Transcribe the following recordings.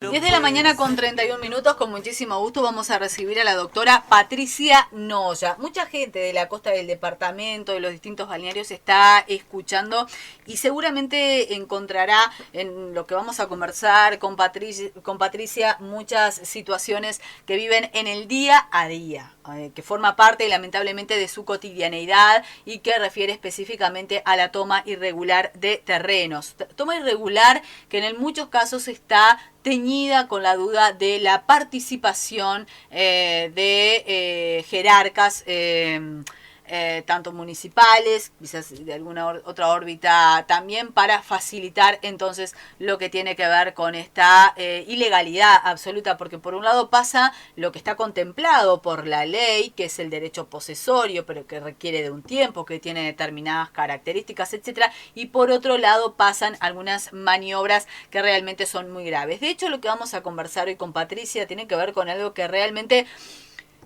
10 de la mañana con 31 minutos, con muchísimo gusto vamos a recibir a la doctora Patricia Noya. Mucha gente de la costa del departamento, de los distintos balnearios está escuchando y seguramente encontrará en lo que vamos a conversar con Patricia muchas situaciones que viven en el día a día, que forma parte lamentablemente de su cotidianeidad y que refiere específicamente a la toma irregular de terrenos. Toma irregular que en muchos casos está teñida con la duda de la participación de jerarcas tanto municipales, quizás de alguna otra órbita también, para facilitar entonces lo que tiene que ver con esta ilegalidad absoluta, porque por un lado pasa lo que está contemplado por la ley, que es el derecho posesorio, pero que requiere de un tiempo, que tiene determinadas características, etcétera, y por otro lado pasan algunas maniobras que realmente son muy graves. De hecho, lo que vamos a conversar hoy con Patricia tiene que ver con algo que realmente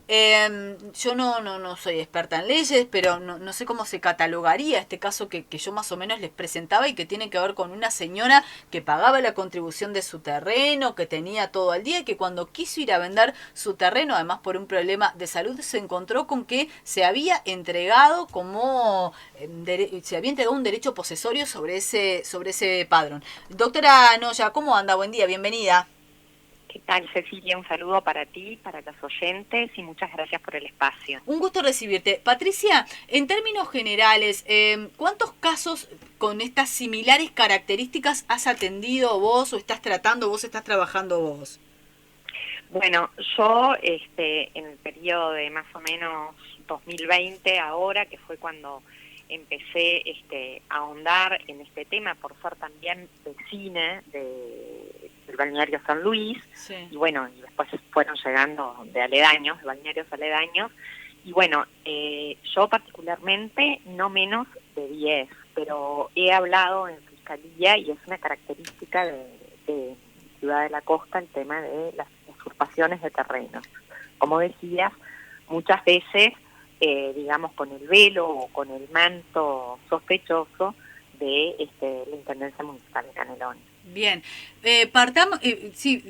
yo no soy experta en leyes, pero no sé cómo se catalogaría este caso que yo más o menos les presentaba y que tiene que ver con una señora que pagaba la contribución de su terreno, que tenía todo al día y que cuando quiso ir a vender su terreno, además por un problema de salud, se encontró con que se había entregado se había entregado un derecho posesorio sobre ese padrón. Doctora Noya, ¿cómo anda? Buen día, bienvenida. ¿Qué tal, Cecilia? Un saludo para ti, para los oyentes y muchas gracias por el espacio. Un gusto recibirte. Patricia, en términos generales, ¿cuántos casos con estas similares características has atendido vos o estás tratando vos, estás trabajando vos? Bueno, yo en el periodo de más o menos 2020 ahora, que fue cuando empecé a ahondar en este tema por ser también vecina del balneario San Luis, Sí. y bueno, y después fueron llegando de aledaños, de balnearios aledaños, y bueno, yo particularmente no menos de 10, pero he hablado en Fiscalía y es una característica de Ciudad de la Costa el tema de las usurpaciones de terrenos. Como decías, muchas veces digamos, con el velo o con el manto sospechoso de la Intendencia Municipal de Canelones. Bien, partamos, sí,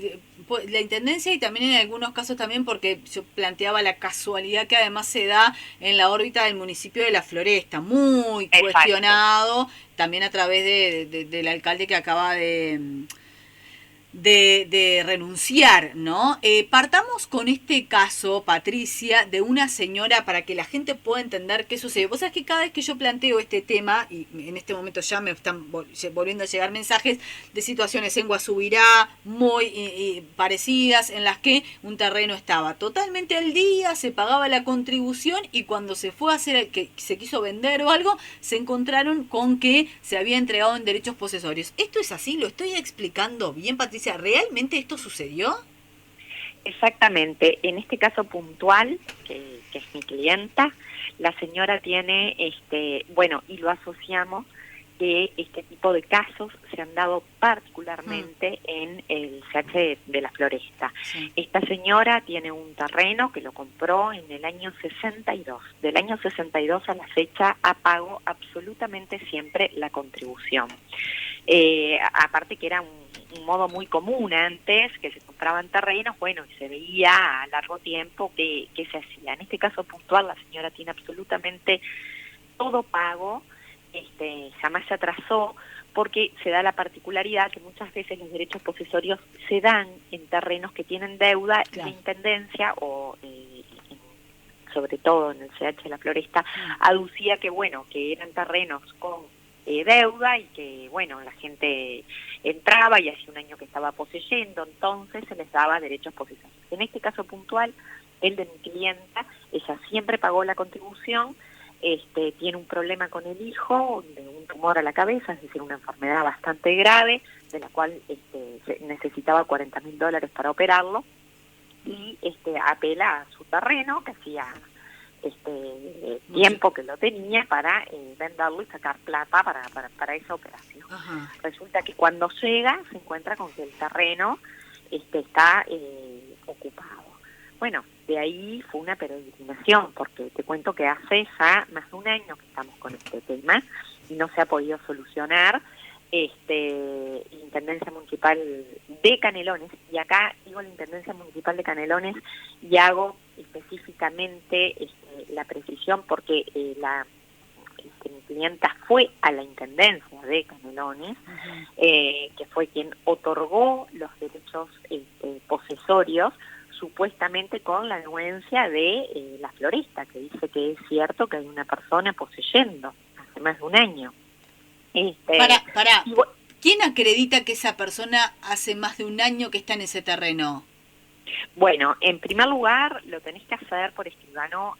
la Intendencia y también en algunos casos también porque yo planteaba la casualidad que además se da en la órbita del municipio de La Floresta, muy Exacto. cuestionado, también a través del alcalde que acaba de renunciar, ¿no? Partamos con este caso, Patricia, de una señora para que la gente pueda entender qué sucede. Vos sabés que cada vez que yo planteo este tema, y en este momento ya me están volviendo a llegar mensajes de situaciones en Guasubirá muy parecidas, en las que un terreno estaba totalmente al día, se pagaba la contribución y cuando se fue a hacer, que se quiso vender o algo, se encontraron con que se había entregado en derechos posesorios. ¿Esto es así? ¿Lo estoy explicando bien, Patricia? ¿Realmente esto sucedió? Exactamente. En este caso puntual, que es mi clienta, la señora tiene, bueno, y lo asociamos, que este tipo de casos se han dado particularmente en el CH de La Floresta. Sí. Esta señora tiene un terreno que lo compró en el año 62. Del año 62 a la fecha ha pagado absolutamente siempre la contribución. Aparte que era un modo muy común antes, que se compraban terrenos, bueno, y se veía a largo tiempo que se hacía. En este caso puntual, la señora tiene absolutamente todo pago, jamás se atrasó, porque se da la particularidad que muchas veces los derechos posesorios se dan en terrenos que tienen deuda. Claro. Y la Intendencia, o sobre todo en el CH de La Floresta, aducía que, bueno, que eran terrenos con deuda y que, bueno, la gente entraba y hacía un año que estaba poseyendo, entonces se les daba derechos posesorios. En este caso puntual, el de mi clienta, ella siempre pagó la contribución, tiene un problema con el hijo, de un tumor a la cabeza, es decir, una enfermedad bastante grave, de la cual necesitaba $40.000 para operarlo, y apela a su terreno, que hacía tiempo que lo tenía, para venderlo y sacar plata para esa operación. Ajá. Resulta que cuando llega se encuentra con que el terreno está ocupado. Bueno, de ahí fue una peregrinación, porque te cuento que hace ya más de un año que estamos con este tema y no se ha podido solucionar. la Intendencia Municipal de Canelones, y acá digo la Intendencia Municipal de Canelones y hago específicamente la precisión porque mi clienta fue a la Intendencia de Canelones, que fue quien otorgó los derechos posesorios, supuestamente con la anuencia de la florista, que dice que es cierto que hay una persona poseyendo hace más de un año. Para. ¿Quién acredita que esa persona hace más de un año que está en ese terreno? Bueno, en primer lugar, lo tenés que hacer por escribano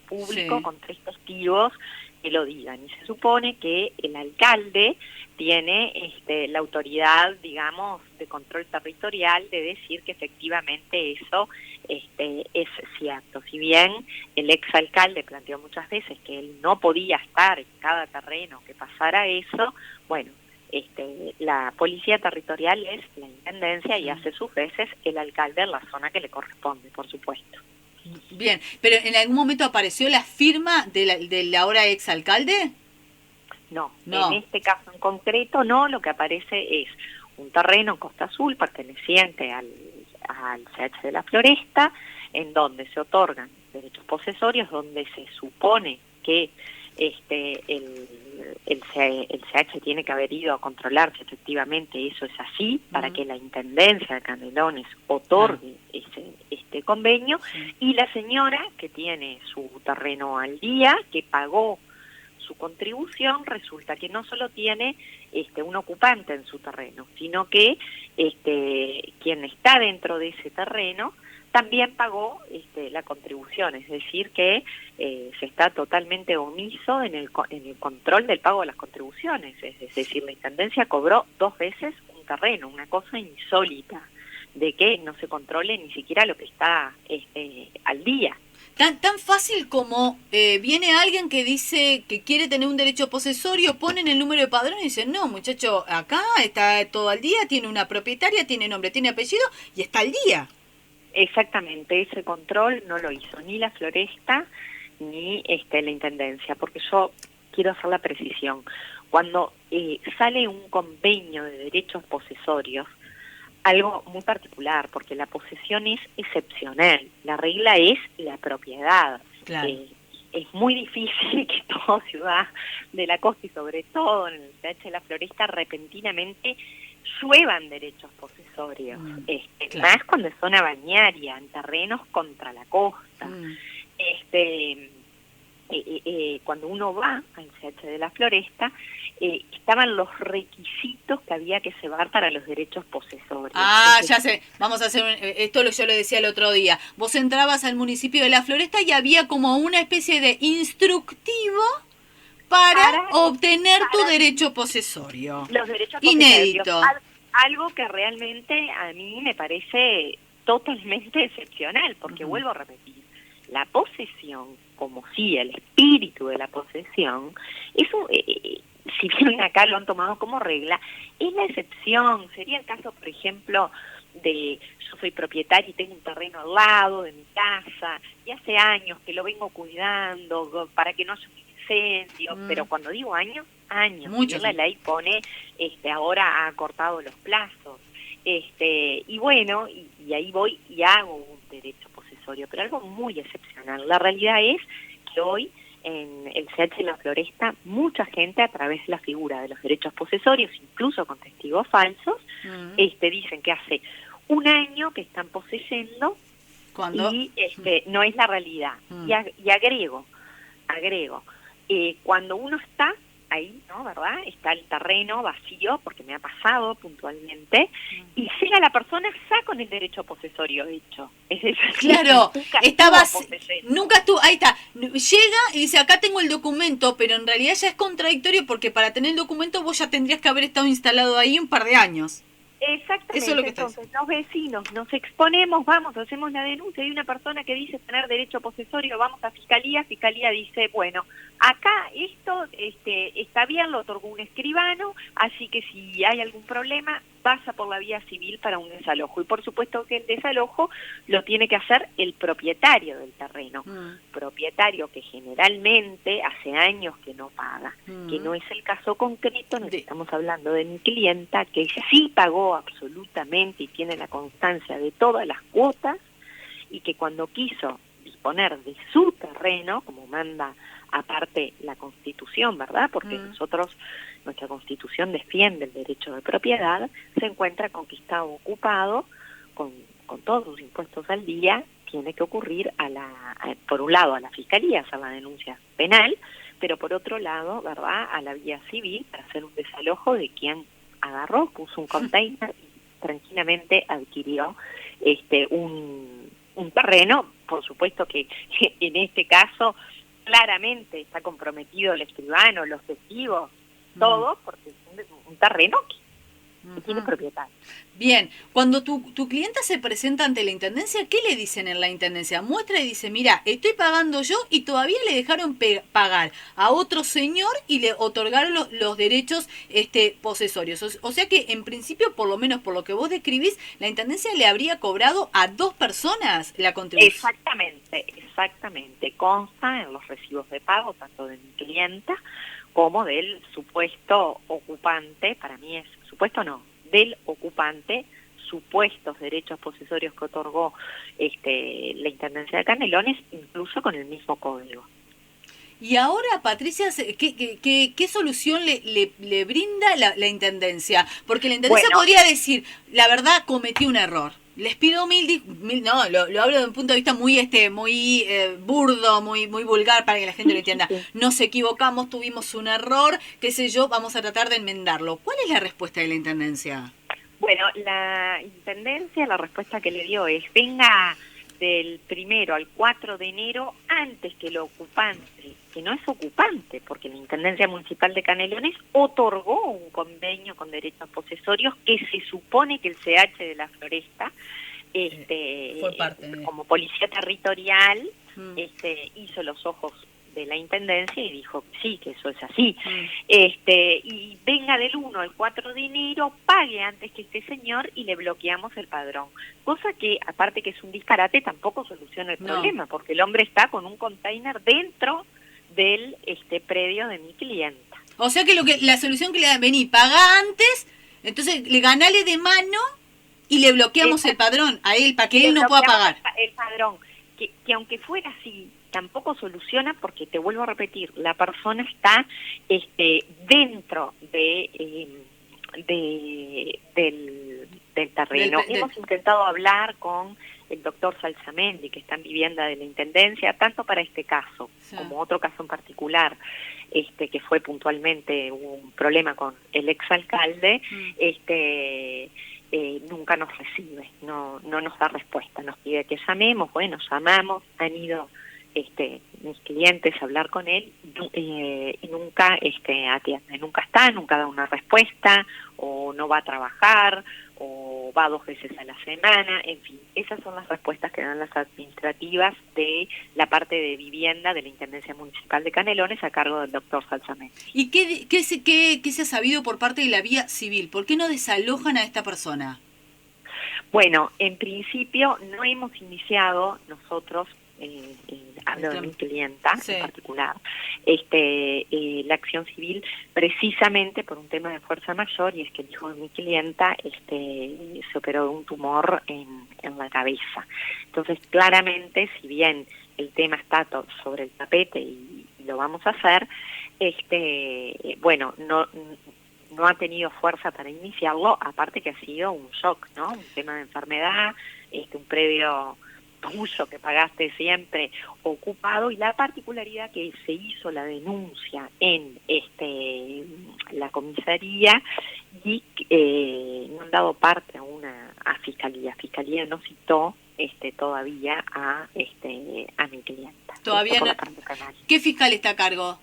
público, sí, con 3 testigos que lo digan. Y se supone que el alcalde tiene la autoridad, digamos, de control territorial de decir que efectivamente eso es cierto. Si bien el exalcalde planteó muchas veces que él no podía estar en cada terreno que pasara eso, bueno, la policía territorial es la intendencia y hace sus veces el alcalde en la zona que le corresponde, por supuesto. Bien, pero ¿en algún momento apareció la firma del ahora exalcalde? No, No. en este caso en concreto no, lo que aparece es un terreno en Costa Azul perteneciente al CH de la Floresta, en donde se otorgan derechos posesorios, donde se supone que el CH tiene que haber ido a controlar si efectivamente eso es así, para que la Intendencia de Canelones otorgue este convenio, y la señora que tiene su terreno al día, que pagó su contribución, resulta que no solo tiene un ocupante en su terreno, sino que quien está dentro de ese terreno también pagó la contribución, es decir que se está totalmente omiso en el control del pago de las contribuciones, es decir, la Intendencia cobró 2 veces un terreno, una cosa insólita, de que no se controle ni siquiera lo que está al día. Tan fácil como viene alguien que dice que quiere tener un derecho posesorio, ponen el número de padrón y dicen, no, muchacho, acá está todo al día, tiene una propietaria, tiene nombre, tiene apellido y está al día. Exactamente, ese control no lo hizo ni la Floresta ni la Intendencia, porque yo quiero hacer la precisión. Cuando sale un convenio de derechos posesorios, algo muy particular, porque la posesión es excepcional, la regla es la propiedad. Claro. Es muy difícil que toda ciudad de la costa y sobre todo en el CH de la Floresta repentinamente lluevan derechos posesorios, claro. Más cuando es zona balnearia, en terrenos contra la costa. Cuando uno va al CH de la Floresta, estaban los requisitos que había que llevar para los derechos posesorios. Ya sé, vamos a hacer, esto yo lo decía el otro día, vos entrabas al municipio de La Floresta y había como una especie de instructivo para obtener tu derecho posesorio. Los derechos inédito. Posesorios. Algo que realmente a mí me parece totalmente excepcional, porque vuelvo a repetir, la posesión, como si el espíritu de la posesión, eso, si bien acá lo han tomado como regla, es la excepción. Sería el caso, por ejemplo, de yo soy propietaria y tengo un terreno al lado de mi casa, y hace años que lo vengo cuidando para que no haya un incendio, pero cuando digo años, muchos. La ley pone, ahora ha cortado los plazos, y bueno, y ahí voy y hago un derecho posesorio, pero algo muy excepcional. La realidad es que hoy en el CH de la Floresta mucha gente, a través de la figura de los derechos posesorios, incluso con testigos falsos, dicen que hace un año que están poseyendo y no es la realidad. Y agrego, cuando uno está ahí, ¿no? ¿Verdad? Está el terreno vacío, porque me ha pasado puntualmente, y llega la persona ya con el derecho posesorio hecho. Es decir, claro, nunca estuvo, ahí está, llega y dice, acá tengo el documento, pero en realidad ya es contradictorio porque para tener el documento vos ya tendrías que haber estado instalado ahí un par de años. Exactamente. Eso es lo que entonces los vecinos nos exponemos, vamos, hacemos la denuncia, hay una persona que dice tener derecho posesorio, vamos a Fiscalía dice, bueno, acá esto está bien, lo otorgó un escribano, así que si hay algún problema, pasa por la vía civil para un desalojo. Y por supuesto que el desalojo lo tiene que hacer el propietario del terreno, propietario que generalmente hace años que no paga, que no es el caso concreto, no estamos hablando de mi clienta, que sí pagó absolutamente y tiene la constancia de todas las cuotas, y que cuando quiso disponer de su terreno, como manda aparte la Constitución, ¿verdad? Porque nuestra Constitución defiende el derecho de propiedad, se encuentra con que está ocupado, con todos sus impuestos al día, tiene que ocurrir por un lado a la Fiscalía, hacer la denuncia penal, pero por otro lado, ¿verdad?, a la vía civil para hacer un desalojo de quien agarró, puso un container y tranquilamente adquirió un terreno. Por supuesto que en este caso claramente está comprometido el escribano, los testigos, todo, porque es un terreno que tiene propietario. Bien, cuando tu clienta se presenta ante la Intendencia, ¿qué le dicen en la Intendencia? Muestra y dice, mira, estoy pagando yo y todavía le dejaron pagar a otro señor y le otorgaron los derechos posesorios. O sea que en principio, por lo menos por lo que vos describís, la Intendencia le habría cobrado a 2 personas la contribución. Exactamente. Consta en los recibos de pago, tanto de mi clienta como del supuesto ocupante, para mí es supuesto no, del ocupante, supuestos derechos posesorios que otorgó la Intendencia de Canelones, incluso con el mismo código. Y ahora, Patricia, ¿qué solución le brinda la Intendencia? Porque la Intendencia podría decir, la verdad, cometí un error. Les pido no, lo hablo de un punto de vista muy burdo, muy vulgar para que la gente lo entienda. Nos equivocamos, tuvimos un error, qué sé yo, vamos a tratar de enmendarlo. ¿Cuál es la respuesta de la Intendencia? Bueno, la Intendencia, la respuesta que le dio es, venga del 1 al 4 de enero antes que el ocupante, que no es ocupante, porque la Intendencia Municipal de Canelones otorgó un convenio con derechos posesorios que se supone que el CH de la Floresta, fue parte como policía territorial, hizo los ojos de la Intendencia y dijo sí, que eso es así. Y venga del 1 al 4 de enero, pague antes que este señor y le bloqueamos el padrón. Cosa que, aparte que es un disparate, tampoco soluciona el problema, porque el hombre está con un container dentro del predio de mi clienta. O sea que la solución que le dan, vení, paga antes, entonces le ganale de mano y le bloqueamos el padrón a él para que él no pueda pagar. El padrón, que aunque fuera así, tampoco soluciona, porque te vuelvo a repetir, la persona está dentro del terreno. Hemos intentado hablar con el doctor Salsamendi, que está en vivienda de la Intendencia, tanto para este caso como otro caso en particular, que fue puntualmente un problema con el exalcalde. Nunca nos recibe, no nos da respuesta, nos pide que llamemos, bueno, llamamos, han ido mis clientes a hablar con él y nunca atiende, nunca está, nunca da una respuesta, o no va a trabajar, o va 2 veces a la semana, en fin, esas son las respuestas que dan las administrativas de la parte de vivienda de la Intendencia Municipal de Canelones a cargo del doctor Salsamendi. ¿Y qué se ha sabido por parte de la vía civil? ¿Por qué no desalojan a esta persona? Bueno, en principio no hemos iniciado nosotros, hablo de mi clienta en particular, la acción civil precisamente por un tema de fuerza mayor, y es que el hijo de mi clienta se operó de un tumor en la cabeza. Entonces, claramente, si bien el tema está sobre el tapete y lo vamos a hacer, bueno, no ha tenido fuerza para iniciarlo, aparte que ha sido un shock, ¿no? Un tema de enfermedad, un predio tuyo que pagaste siempre ocupado, y la particularidad que se hizo la denuncia en la comisaría y no han dado parte a Fiscalía. Fiscalía no citó todavía a mi clienta. Todavía no. ¿Qué fiscal está a cargo?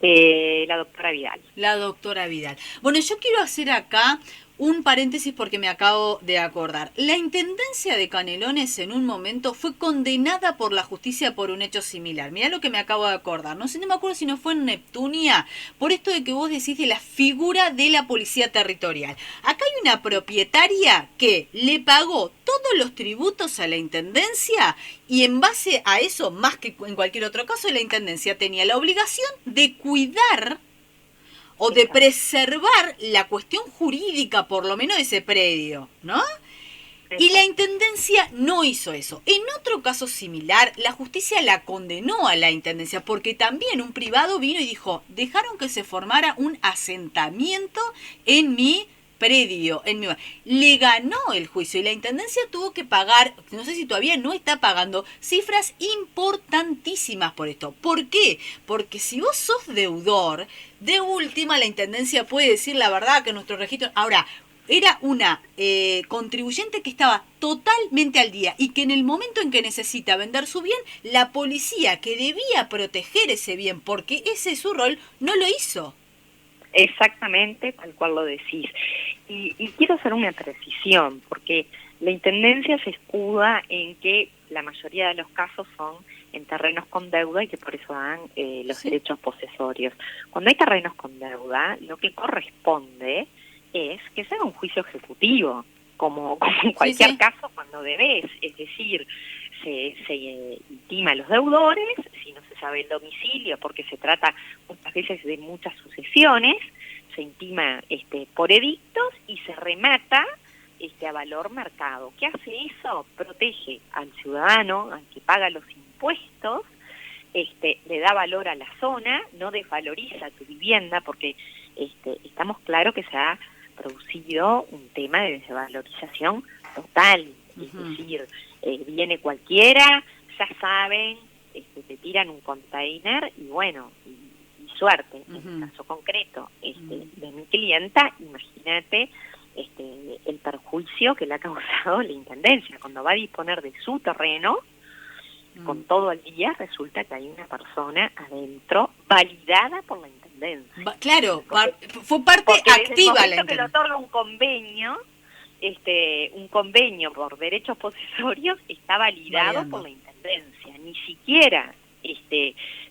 La doctora Vidal. La doctora Vidal. Bueno, yo quiero hacer acá un paréntesis porque me acabo de acordar. La Intendencia de Canelones en un momento fue condenada por la justicia por un hecho similar. Mirá lo que me acabo de acordar. No sé, no me acuerdo si no fue en Neptunia, por esto de que vos decís de la figura de la policía territorial. Acá hay una propietaria que le pagó todos los tributos a la Intendencia y en base a eso, más que en cualquier otro caso, la Intendencia tenía la obligación de cuidar o de preservar la cuestión jurídica, por lo menos, de ese predio, ¿no? Y la Intendencia no hizo eso. En otro caso similar, la justicia la condenó a la Intendencia, porque también un privado vino y dijo, dejaron que se formara un asentamiento en mi predio, le ganó el juicio y la Intendencia tuvo que pagar, no sé si todavía no está pagando, cifras importantísimas por esto. ¿Por qué? Porque si vos sos deudor, de última la Intendencia puede decir la verdad que nuestro registro... Ahora, era una contribuyente que estaba totalmente al día y que en el momento en que necesita vender su bien, la policía que debía proteger ese bien, porque ese es su rol, no lo hizo. Exactamente, tal cual lo decís. Y quiero hacer una precisión, porque la Intendencia se escuda en que la mayoría de los casos son en terrenos con deuda y que por eso dan los derechos posesorios. Cuando hay terrenos con deuda, lo que corresponde es que se haga un juicio ejecutivo, como en cualquier caso cuando debes, es decir, se intima a los deudores, si no se sabe el domicilio, porque se trata muchas veces de muchas sucesiones, se intima por edictos y se remata a valor mercado. ¿Qué hace eso? Protege al ciudadano, al que paga los impuestos, le da valor a la zona, no desvaloriza tu vivienda, porque estamos claros que se ha producido un tema de desvalorización total, es decir, viene cualquiera, ya saben, te tiran un container y bueno, y suerte. En el caso concreto de mi clienta, imagínate el perjuicio que le ha causado la Intendencia. Cuando va a disponer de su terreno, con todo el día, resulta que hay una persona adentro validada por la Intendencia. Claro, fue parte activa la Intendencia. Que le otorga un convenio por derechos posesorios, está validado por la Intendencia. Ni siquiera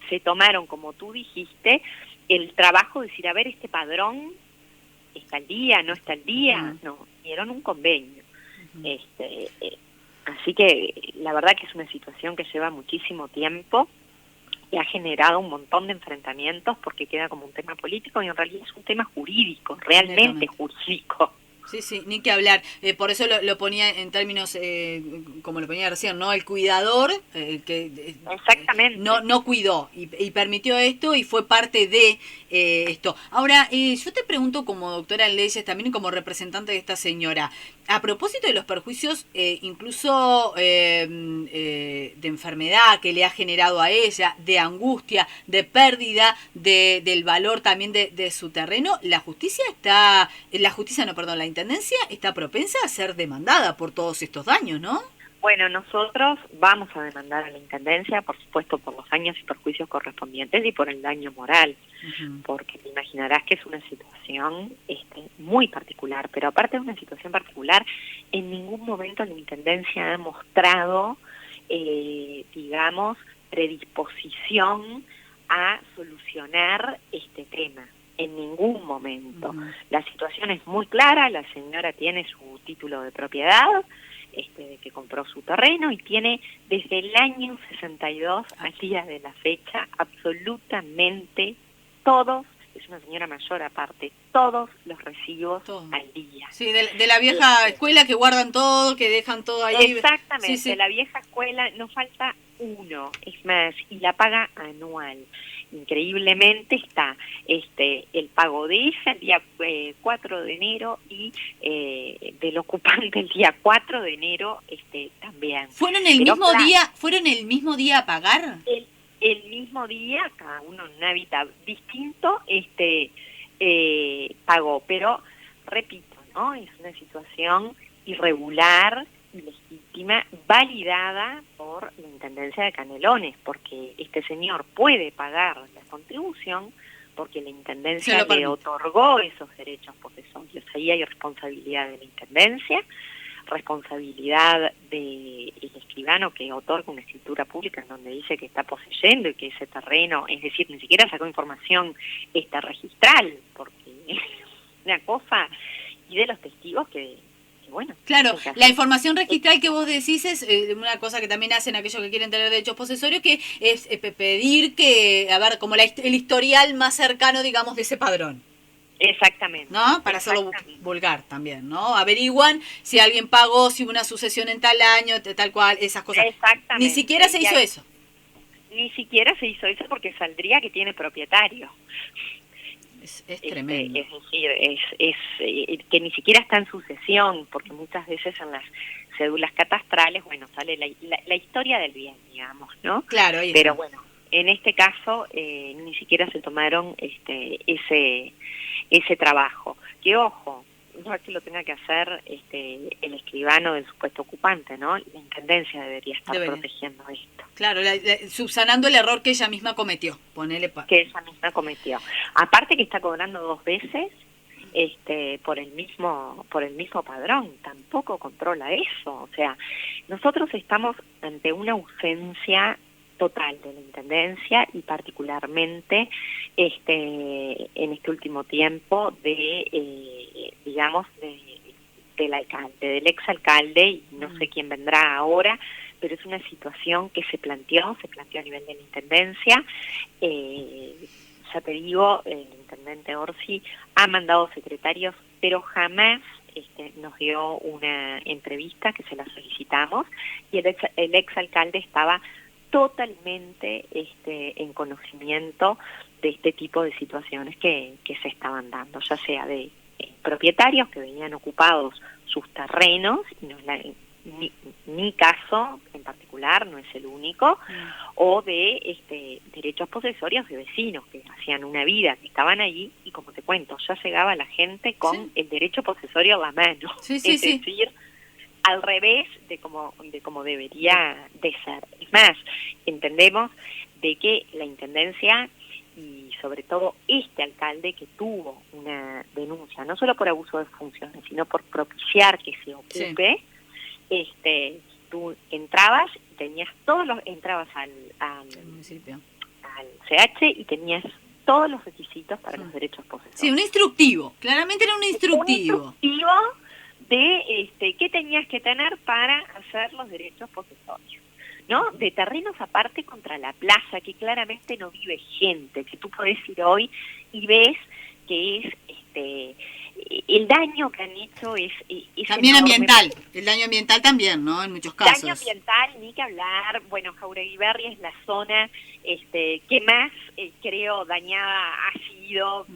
se tomaron, como tú dijiste, el trabajo de decir, a ver, este padrón está al día, no está al día. No, dieron un convenio. Así que la verdad que es una situación que lleva muchísimo tiempo y ha generado un montón de enfrentamientos porque queda como un tema político y en realidad es un tema jurídico, realmente jurídico. Sí, ni que hablar. Por eso lo ponía en términos, como lo ponía recién, ¿no? El cuidador que exactamente no cuidó y permitió esto y fue parte de esto. Ahora, yo te pregunto como doctora en leyes, también como representante de esta señora, a propósito de los perjuicios, incluso de enfermedad que le ha generado a ella, de angustia, de pérdida del valor también de su terreno, la Intendencia está propensa a ser demandada por todos estos daños, ¿no? Bueno, nosotros vamos a demandar a la Intendencia, por supuesto, por los daños y perjuicios correspondientes y por el daño moral, porque te imaginarás que es una situación muy particular, pero aparte de una situación particular, en ningún momento la Intendencia ha mostrado, digamos, predisposición a solucionar este tema. En ningún momento. La situación es muy clara, la señora tiene su título de propiedad, de que compró su terreno y tiene desde el año 62 al día de la fecha absolutamente todos, es una señora mayor aparte, todos los recibos al día. Sí, de la vieja escuela que guardan todo, que dejan todo ahí. Exactamente, sí. La vieja escuela no falta uno, es más, y la paga anual. Increíblemente está el pago de ella el día 4 de enero y del ocupante el día 4 de enero también. ¿Fueron el mismo día a pagar? El mismo día, cada uno en un hábitat distinto, pagó, pero repito, ¿no? Es una situación irregular, ilegítima, validada por la Intendencia de Canelones, porque este señor puede pagar la contribución porque la Se Intendencia lo le permite. otorgó esos derechos posesorios. Ahí hay responsabilidad de la Intendencia, responsabilidad del escribano que otorga una escritura pública en donde dice que está poseyendo y que ese terreno, es decir, ni siquiera sacó información registral, porque una cosa, y de los testigos que bueno. Claro, en caso la información registral que vos decís es una cosa que también hacen aquellos que quieren tener derechos posesorios, que es pedir que, a ver, como el historial más cercano, digamos, de ese padrón. Exactamente. ¿No? Para hacerlo vulgar también, ¿no? Averiguan si alguien pagó, si hubo una sucesión en tal año, tal cual, esas cosas. Exactamente. Ni siquiera se hizo eso. Ni siquiera se hizo eso porque saldría que tiene propietario. Es tremendo. Es decir, que ni siquiera está en sucesión, porque muchas veces en las cédulas catastrales, bueno, sale la historia del bien, digamos, ¿no? Claro, ahí pero está. Bueno, en este caso ni siquiera se tomaron ese trabajo. Que ojo, no es que lo tenga que hacer el escribano del supuesto ocupante, ¿no? La Intendencia debería estar protegiendo esto. Claro, subsanando el error que ella misma cometió. Que ella misma cometió. Aparte que está cobrando 2 veces por el mismo padrón, tampoco controla eso. O sea, nosotros estamos ante una ausencia total de la Intendencia y particularmente en este último tiempo del alcalde, del exalcalde, y no sé quién vendrá ahora, pero es una situación que se planteó a nivel de la Intendencia. Ya te digo, el intendente Orsi ha mandado secretarios, pero jamás nos dio una entrevista, que se la solicitamos, y el exalcalde estaba totalmente en conocimiento de este tipo de situaciones que se estaban dando, ya sea de propietarios que venían ocupados sus terrenos, y no es mi caso en particular, no es el único, o de derechos posesorios de vecinos que hacían una vida, que estaban allí, y como te cuento, ya llegaba la gente con el derecho posesorio a la mano, es decir, al revés de como debería de ser. Es más, entendemos de que la Intendencia y sobre todo este alcalde que tuvo una denuncia, no solo por abuso de funciones, sino por propiciar que se ocupe, tú entrabas y tenías entrabas al municipio, al CH, y tenías todos los requisitos para los derechos posesorios. Sí, un instructivo, claramente era un instructivo. Un instructivo de qué tenías que tener para hacer los derechos posesorios, ¿no? De terrenos aparte contra la plaza, que claramente no vive gente, que tú podés ir hoy y ves que es el daño que han hecho es también enorme. Ambiental, el daño ambiental también, ¿no? En muchos casos. Daño ambiental, ni que hablar. Bueno, Jauregui Berri es la zona que más, creo, dañada ha sido.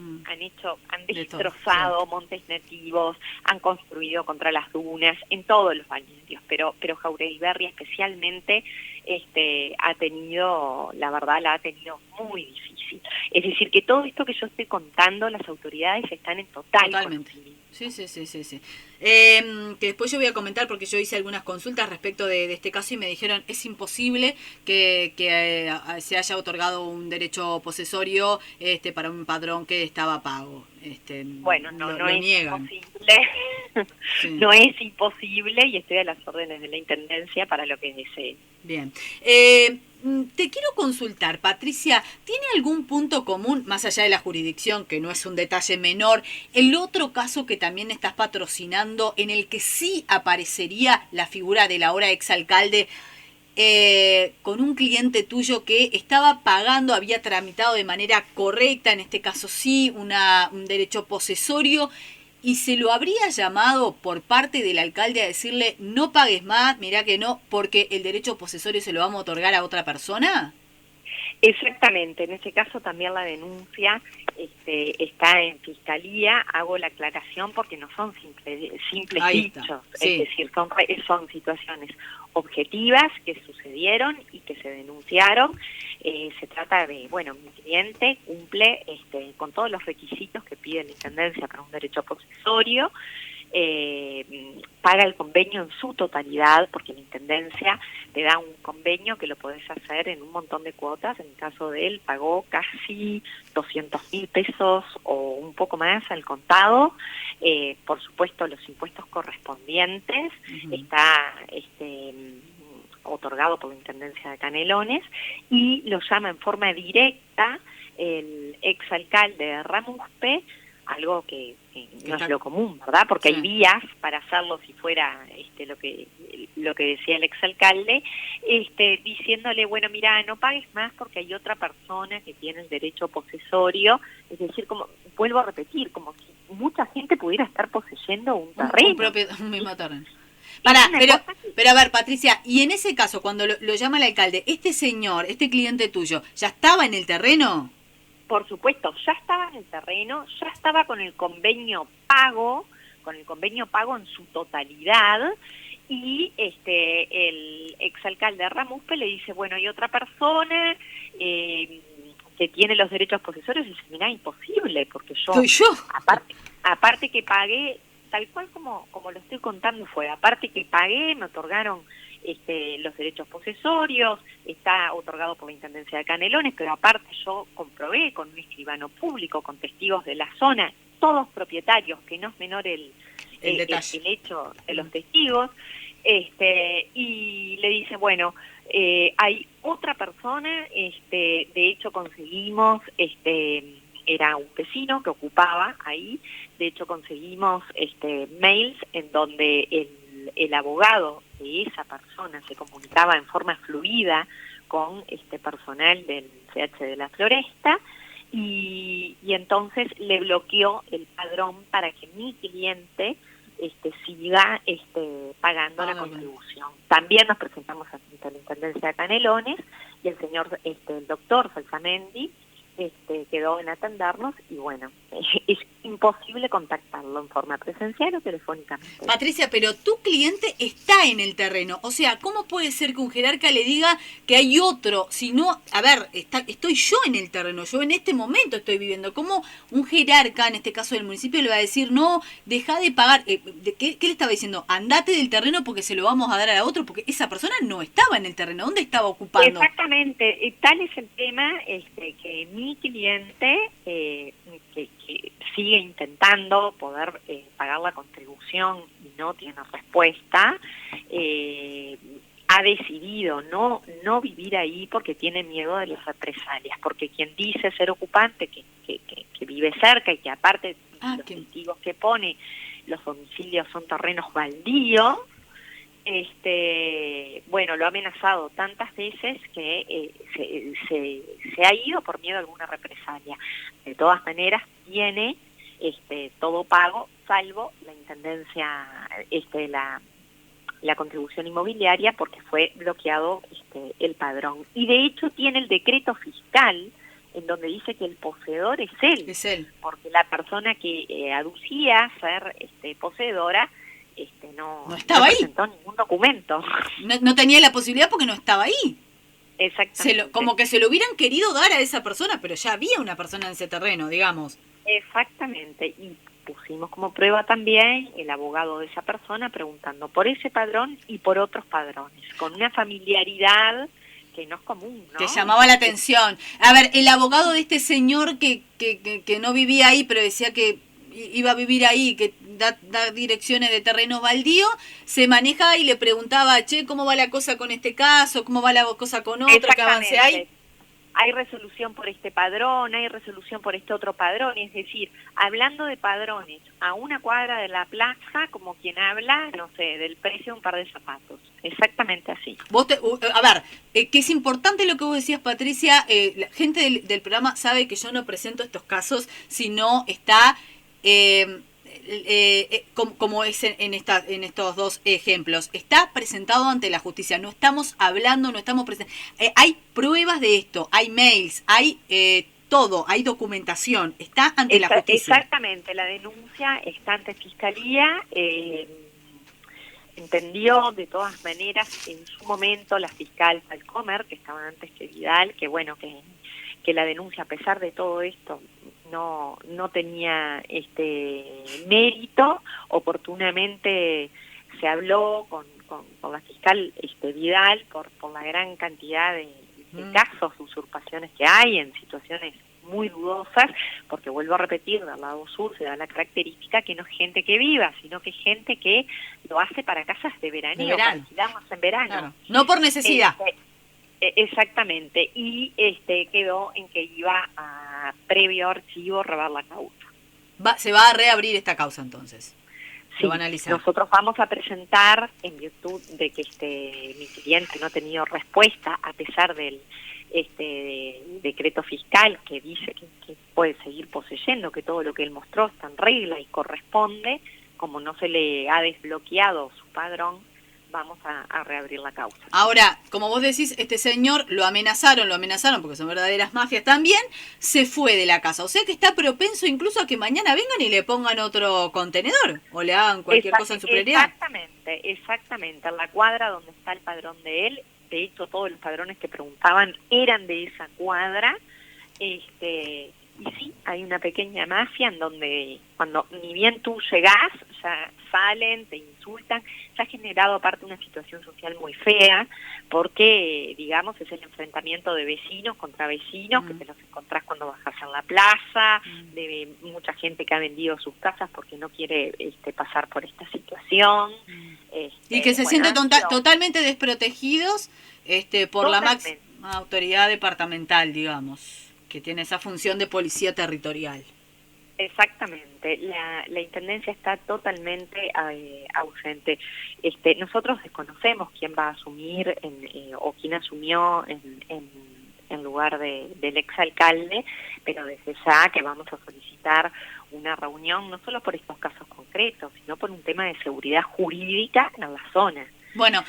Han destrozado montes nativos, han construido contra las dunas, en todos los balnearios, pero Jauregui Berri especialmente ha tenido, la verdad, la ha tenido muy difícil. Es decir, que todo esto que yo estoy contando, las autoridades están en Totalmente. Sí. Que después yo voy a comentar, porque yo hice algunas consultas respecto de este caso y me dijeron es imposible que se haya otorgado un derecho posesorio para un padrón que estaba pago. Bueno, no es niegan. Imposible. Sí. No es imposible, y estoy a las órdenes de la Intendencia para lo que desee. Bien. Te quiero consultar, Patricia, ¿tiene algún punto común, más allá de la jurisdicción, que no es un detalle menor, el otro caso que también estás patrocinando, en el que sí aparecería la figura del ahora exalcalde con un cliente tuyo que estaba pagando, había tramitado de manera correcta, en este caso sí, un derecho posesorio, y se lo habría llamado por parte del alcalde a decirle no pagues más, mirá que no, porque el derecho posesorio se lo vamos a otorgar a otra persona? Exactamente, en este caso también la denuncia está en Fiscalía. Hago la aclaración porque no son simples dichos, es decir, son situaciones objetivas que sucedieron y que se denunciaron. Se trata de, mi cliente cumple con todos los requisitos que pide la Intendencia para un derecho posesorio. paga el convenio en su totalidad, porque la Intendencia te da un convenio que lo podés hacer en un montón de cuotas. En el caso de él pagó casi 200.000 pesos o un poco más al contado. Por supuesto, los impuestos correspondientes está otorgado por la Intendencia de Canelones, y lo llama en forma directa el exalcalde de Ramuspe, algo que no es lo común, ¿verdad? Porque hay vías para hacerlo si fuera lo que decía el exalcalde, diciéndole, bueno, mira, no pagues más porque hay otra persona que tiene el derecho posesorio. Es decir, como vuelvo a repetir, como si mucha gente pudiera estar poseyendo un terreno. Un mismo terreno. Pero a ver, Patricia, y en ese caso, cuando lo llama el alcalde, este señor, este cliente tuyo, ¿ya estaba en el terreno? Por supuesto, ya estaba en el terreno, ya estaba con el convenio pago en su totalidad, y el exalcalde Ramuspe le dice, bueno, hay otra persona que tiene los derechos posesorios, y dice, mira, imposible, porque ¿Soy yo? Aparte que pagué, tal cual como lo estoy contando fue, aparte que pagué, me otorgaron los derechos posesorios, está otorgado por la Intendencia de Canelones, pero aparte yo comprobé con un escribano público, con testigos de la zona, todos propietarios, que no es menor el hecho de los testigos, y le dice, bueno, hay otra persona, de hecho conseguimos, era un vecino que ocupaba ahí, de hecho conseguimos mails en donde el abogado de esa persona se comunicaba en forma fluida con personal del CH de la Floresta, y entonces le bloqueó el padrón para que mi cliente siga pagando la contribución. También nos presentamos ante la Intendencia de Canelones, y el señor, el doctor Salsamendi, quedó en atendernos, y bueno, es imposible contactarlo en forma presencial o telefónicamente. Patricia, pero tu cliente está en el terreno, o sea, ¿cómo puede ser que un jerarca le diga que hay otro? Si no, a ver, estoy yo en el terreno, yo en este momento estoy viviendo. ¿Cómo un jerarca, en este caso del municipio, le va a decir, no, deja de pagar? ¿Qué le estaba diciendo? Andate del terreno porque se lo vamos a dar a otro, porque esa persona no estaba en el terreno, ¿dónde estaba ocupando? Exactamente, tal es el tema, que mi cliente, que sigue intentando poder pagar la contribución y no tiene respuesta, ha decidido no vivir ahí porque tiene miedo de las represalias, porque quien dice ser ocupante, que vive cerca, y que aparte los testigos que pone, los domicilios son terrenos baldíos, bueno, lo ha amenazado tantas veces que se ha ido por miedo a alguna represalia. De todas maneras, tiene todo pago, salvo la Intendencia, la contribución inmobiliaria, porque fue bloqueado el padrón. Y de hecho tiene el decreto fiscal en donde dice que el poseedor es él. Es él. Porque la persona que aducía ser poseedora no estaba ahí, presentó ningún documento. No tenía la posibilidad porque no estaba ahí. Exactamente. Como que se lo hubieran querido dar a esa persona, pero ya había una persona en ese terreno, digamos. Exactamente, y pusimos como prueba también el abogado de esa persona preguntando por ese padrón y por otros padrones, con una familiaridad que no es común, ¿no? Que llamaba la atención. A ver, el abogado de este señor que no vivía ahí, pero decía que iba a vivir ahí, que da direcciones de terrenos baldíos, se maneja y le preguntaba, che, ¿cómo va la cosa con este caso? ¿Cómo va la cosa con otro? ¿Qué avance hay? Hay resolución por este padrón, hay resolución por este otro padrón, es decir, hablando de padrones a una cuadra de la plaza, como quien habla, no sé, del precio de un par de zapatos, exactamente así. A ver, que es importante lo que vos decías, Patricia, la gente del programa sabe que yo no presento estos casos si no está... como es en estos dos ejemplos, está presentado ante la justicia, no estamos hablando, no estamos presentando, hay pruebas de esto, hay mails, hay todo, hay documentación, está ante la justicia. Exactamente, la denuncia está ante Fiscalía, entendió de todas maneras en su momento la fiscal Falcomer, que estaba antes que Vidal, que bueno, que la denuncia, a pesar de todo esto, no tenía mérito. Oportunamente se habló con la fiscal Vidal por la gran cantidad de casos, usurpaciones que hay en situaciones muy dudosas, porque vuelvo a repetir, del lado sur se da la característica que no es gente que viva, sino que es gente que lo hace para casas de veraneo, para alquilarnos en verano. Claro. No por necesidad. Exactamente, y quedó en que iba a, previo archivo, robar la causa. Se va a reabrir esta causa entonces. Sí, nosotros vamos a presentar, en virtud de que mi cliente no ha tenido respuesta, a pesar del decreto fiscal que dice que puede seguir poseyendo, que todo lo que él mostró está en regla y corresponde, como no se le ha desbloqueado su padrón, vamos a reabrir la causa. Ahora, como vos decís, este señor lo amenazaron porque son verdaderas mafias también, se fue de la casa. O sea que está propenso incluso a que mañana vengan y le pongan otro contenedor o le hagan cualquier cosa en su prioridad. Exactamente. En la cuadra donde está el padrón de él, de hecho todos los padrones que preguntaban eran de esa cuadra, y sí, hay una pequeña mafia en donde cuando ni bien tú llegás, ya salen, te insultan, se ha generado aparte una situación social muy fea, porque, digamos, es el enfrentamiento de vecinos contra vecinos, que te los encontrás cuando bajas en la plaza, de mucha gente que ha vendido sus casas porque no quiere pasar por esta situación. Y que se sienten totalmente desprotegidos por la máxima autoridad departamental, digamos, que tiene esa función de policía territorial. Exactamente, la intendencia está totalmente ausente. Nosotros desconocemos quién va a asumir o quién asumió en lugar del exalcalde, pero desde ya que vamos a solicitar una reunión, no solo por estos casos concretos, sino por un tema de seguridad jurídica en la zona. Bueno,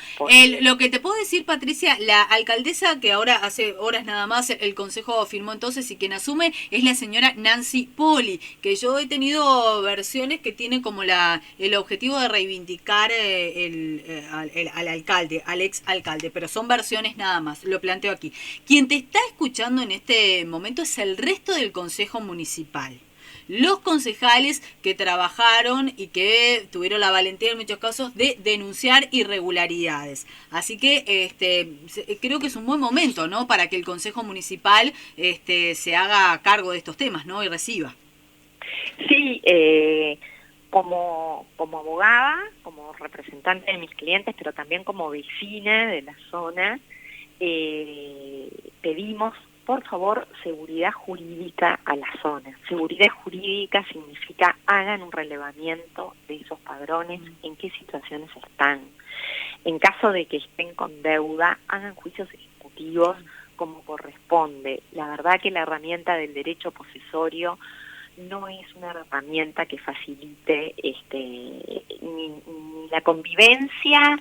lo que te puedo decir, Patricia, la alcaldesa que ahora hace horas nada más el consejo firmó entonces y quien asume es la señora Nancy Poli, que yo he tenido versiones que tienen como el objetivo de reivindicar al alcalde, al ex alcalde, pero son versiones nada más, lo planteo aquí. Quien te está escuchando en este momento es el resto del consejo municipal. Los concejales que trabajaron y que tuvieron la valentía en muchos casos de denunciar irregularidades. Así que creo que es un buen momento, ¿no?, para que el Consejo Municipal se haga cargo de estos temas, ¿no?, y reciba. Sí, como abogada, como representante de mis clientes, pero también como vecina de la zona, pedimos, por favor, seguridad jurídica a la zona. Seguridad jurídica significa hagan un relevamiento de esos padrones, en qué situaciones están. En caso de que estén con deuda, hagan juicios ejecutivos como corresponde. La verdad que la herramienta del derecho posesorio no es una herramienta que facilite ni la convivencia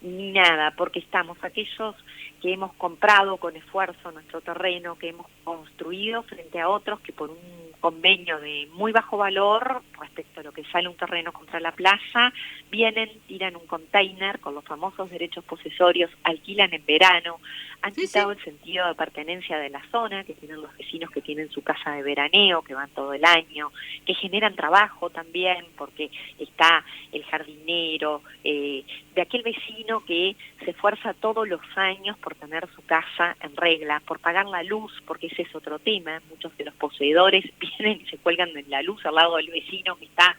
ni nada, porque estamos aquellos que hemos comprado con esfuerzo nuestro terreno, que hemos construido frente a otros que por un convenio de muy bajo valor respecto a lo que sale un terreno contra la plaza, vienen, tiran un container con los famosos derechos posesorios, alquilan en verano, han quitado el sentido de pertenencia de la zona, que tienen los vecinos que tienen su casa de veraneo, que van todo el año, que generan trabajo también, porque está el jardinero, de aquel vecino que se esfuerza todos los años por tener su casa en regla, por pagar la luz, porque ese es otro tema. Muchos de los poseedores vienen y se cuelgan en la luz al lado del vecino que está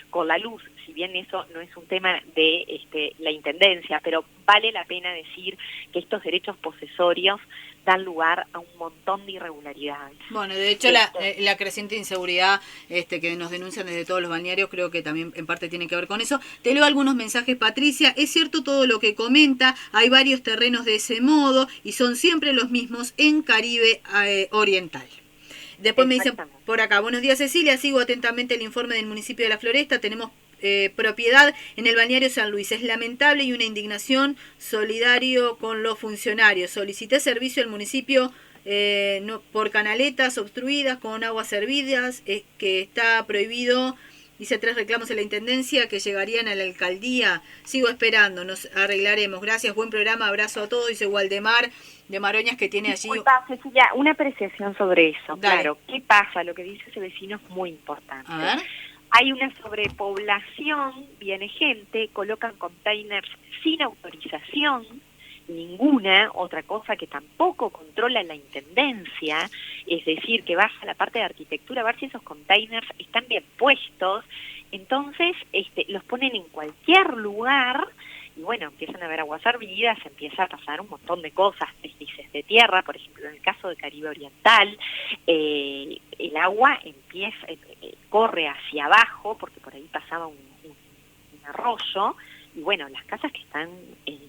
con la luz. Si bien eso no es un tema de la intendencia, pero vale la pena decir que estos derechos posesorios dan lugar a un montón de irregularidades. Bueno, de hecho la creciente inseguridad que nos denuncian desde todos los balnearios creo que también en parte tiene que ver con eso. Te leo algunos mensajes, Patricia. Es cierto todo lo que comenta, hay varios terrenos de ese modo y son siempre los mismos en Caribe Oriental. Después me dicen por acá, buenos días Cecilia, sigo atentamente el informe del municipio de La Floresta, tenemos propiedad en el balneario San Luis. Es lamentable y una indignación solidario con los funcionarios. Solicité servicio al municipio por canaletas obstruidas con aguas servidas, que está prohibido Hice 3 reclamos en la Intendencia que llegarían a la Alcaldía. Sigo esperando, nos arreglaremos. Gracias, buen programa, abrazo a todos. Dice Waldemar de Maroñas que tiene allí... Disculpa, Cecilia, una apreciación sobre eso. Dale. Claro, ¿qué pasa? Lo que dice ese vecino es muy importante. A ver. Hay una sobrepoblación, viene gente, colocan containers sin autorización ninguna, otra cosa que tampoco controla la Intendencia, es decir, que vas a la parte de arquitectura a ver si esos containers están bien puestos, entonces los ponen en cualquier lugar y bueno, empiezan a haber aguas hervidas, empieza a pasar un montón de cosas, deslizes de tierra, por ejemplo en el caso de Caribe Oriental, el agua empieza, corre hacia abajo, porque por ahí pasaba un arroyo, y bueno, las casas que están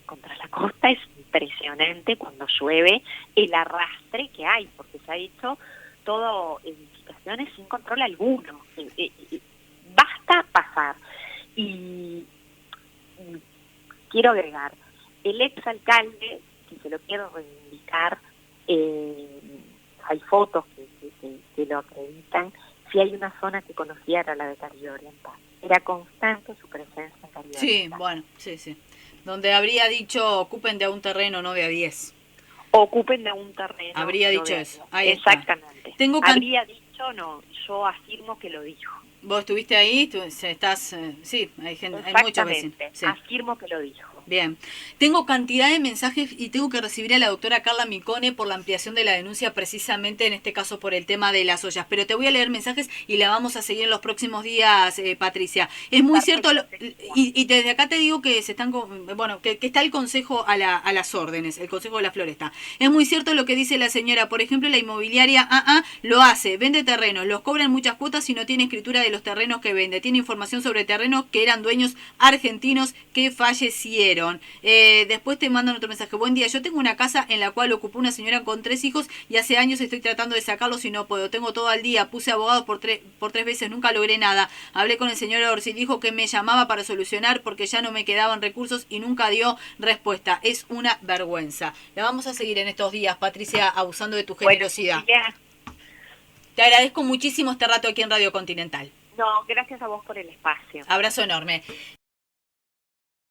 contra la costa es impresionante cuando llueve el arrastre que hay, porque se ha hecho todo edificaciones sin control alguno. Basta pasar. Y quiero agregar, el exalcalde, si se lo quiero reivindicar, hay fotos que lo acreditan, si hay una zona que conocía era la de Caribe Oriental. Era constante su presencia en Caribe Sí, Oriental. bueno, sí. Donde habría dicho, ocupen de un terreno, no de a 10. Ocupen de un terreno. Habría no dicho de eso. otro. Ahí está. Exactamente. Tengo Habría dicho, no, yo afirmo que lo dijo. Vos estuviste ahí, estás... sí, hay gente, hay muchos vecinos. Exactamente, Sí. afirmo que lo dijo. Bien. Tengo cantidad de mensajes y tengo que recibir a la doctora Carla Micone por la ampliación de la denuncia precisamente en este caso por el tema de las ollas. Pero te voy a leer mensajes y la vamos a seguir en los próximos días, Patricia. Es muy Perfecto, cierto, y desde acá te digo que se están, bueno, que está el consejo a las órdenes, el consejo de la floresta. Es muy cierto lo que dice la señora. Por ejemplo, la inmobiliaria lo hace, vende terrenos, los cobran muchas cuotas y no tiene escritura de los terrenos que vende. Tiene información sobre terrenos que eran dueños argentinos que fallecieron. Después te mandan otro mensaje. Buen día, yo tengo una casa en la cual ocupó una señora con 3 hijos y hace años estoy tratando de sacarlos y no puedo. Tengo todo al día, puse abogado por 3 veces, nunca logré nada. Hablé con el señor Orsi, dijo que me llamaba para solucionar porque ya no me quedaban recursos y nunca dio respuesta. Es una vergüenza. La vamos a seguir en estos días, Patricia, abusando de tu generosidad. Bueno, te agradezco muchísimo este rato aquí en Radio Continental. no, gracias a vos por el espacio. Abrazo enorme.